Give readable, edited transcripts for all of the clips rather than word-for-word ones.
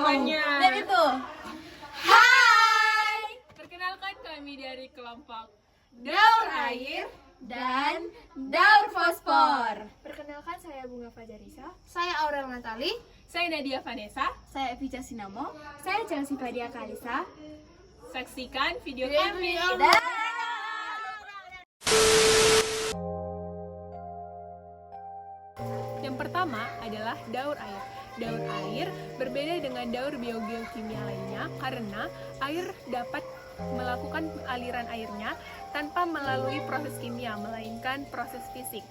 semuanya. Dan itu. Hai. Perkenalkan kami dari kelompok Daur Air Dan Daur Fosfor. Perkenalkan, saya Bunga Fajarisa. Saya Aurel Natali. Saya Nadia Vanessa. Saya Evija Sinamo. Saya Chelsea Fadia Kalisa. Saksikan video kami. Yang pertama adalah daur air. Daur air berbeda dengan daur biogeokimia lainnya karena air dapat melakukan aliran airnya tanpa melalui proses kimia, melainkan proses fisik.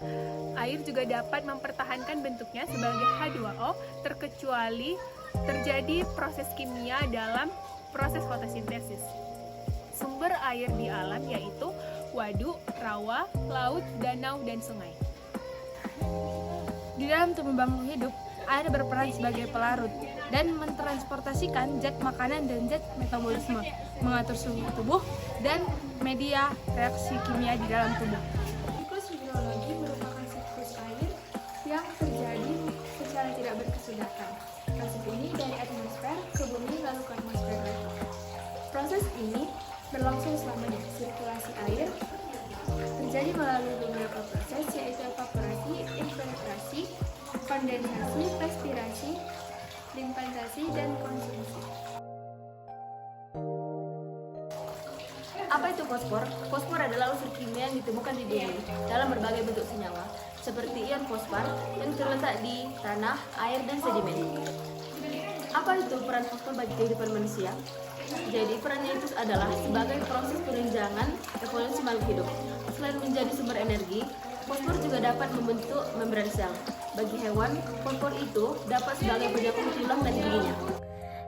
Air juga dapat mempertahankan bentuknya sebagai H2O terkecuali terjadi proses kimia dalam proses fotosintesis. Sumber air di alam yaitu waduk, rawa, laut, danau, dan sungai. Di dalam tubuh makhluk hidup, air berperan sebagai pelarut dan mentransportasikan zat makanan dan zat metabolisme, mengatur suhu tubuh dan media reaksi kimia di dalam tubuh. Siklus hidrologi merupakan siklus air yang terjadi secara tidak berkesudahan. Proses ini dari atmosfer ke bumi lalu ke atmosfer lagi. Proses ini berlangsung selamanya. Sirkulasi air terjadi melalui beberapa proses, yaitu evaporasi, infiltrasi, kondensasi, respirasi, limpasasi, dan konsumsi. Apa itu fosfor? Fosfor adalah unsur kimia yang ditemukan di bumi dalam berbagai bentuk senyawa, seperti ion fosfor yang terletak di tanah, air, dan sedimen. Apa itu peran fosfor bagi kehidupan manusia? Jadi perannya itu adalah sebagai proses penunjangan evolusi makhluk hidup. Selain menjadi sumber energi, fosfor juga dapat membentuk membran sel. Bagi hewan, fosfor itu dapat sebagai penyokong tulang dan giginya.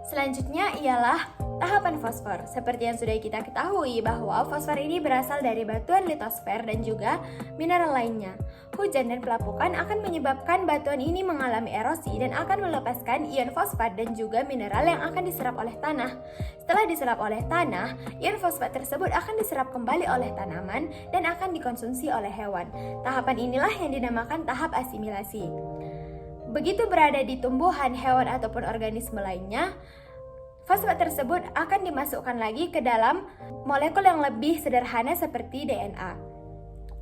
Selanjutnya ialah tahapan fosfor. Seperti yang sudah kita ketahui bahwa fosfor ini berasal dari batuan litosfer dan juga mineral lainnya. Hujan dan pelapukan akan menyebabkan batuan ini mengalami erosi dan akan melepaskan ion fosfat dan juga mineral yang akan diserap oleh tanah. Setelah diserap oleh tanah, ion fosfat tersebut akan diserap kembali oleh tanaman dan akan dikonsumsi oleh hewan. Tahapan inilah yang dinamakan tahap asimilasi. Begitu berada di tumbuhan, hewan, ataupun organisme lainnya, fosfat tersebut akan dimasukkan lagi ke dalam molekul yang lebih sederhana seperti DNA.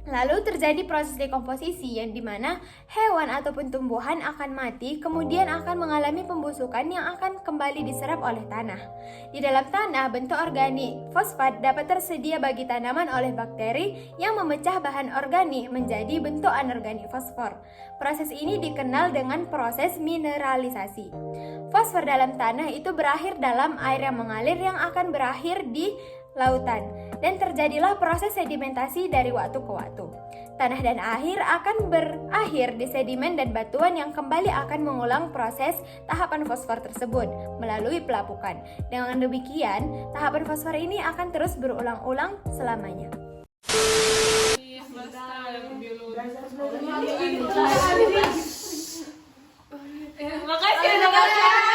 Lalu terjadi proses dekomposisi yang dimana hewan ataupun tumbuhan akan mati, kemudian akan mengalami pembusukan yang akan kembali diserap oleh tanah. Di dalam tanah, bentuk organik fosfat dapat tersedia bagi tanaman oleh bakteri yang memecah bahan organik menjadi bentuk anorganik fosfor. Proses ini dikenal dengan proses mineralisasi. Fosfor dalam tanah itu berakhir dalam air yang mengalir yang akan berakhir di lautan, dan terjadilah proses sedimentasi dari waktu ke waktu. Tanah dan air akan berakhir di sedimen dan batuan yang kembali akan mengulang proses tahapan fosfor tersebut melalui pelapukan. Dengan demikian, tahapan fosfor ini akan terus berulang-ulang selamanya. Makasih.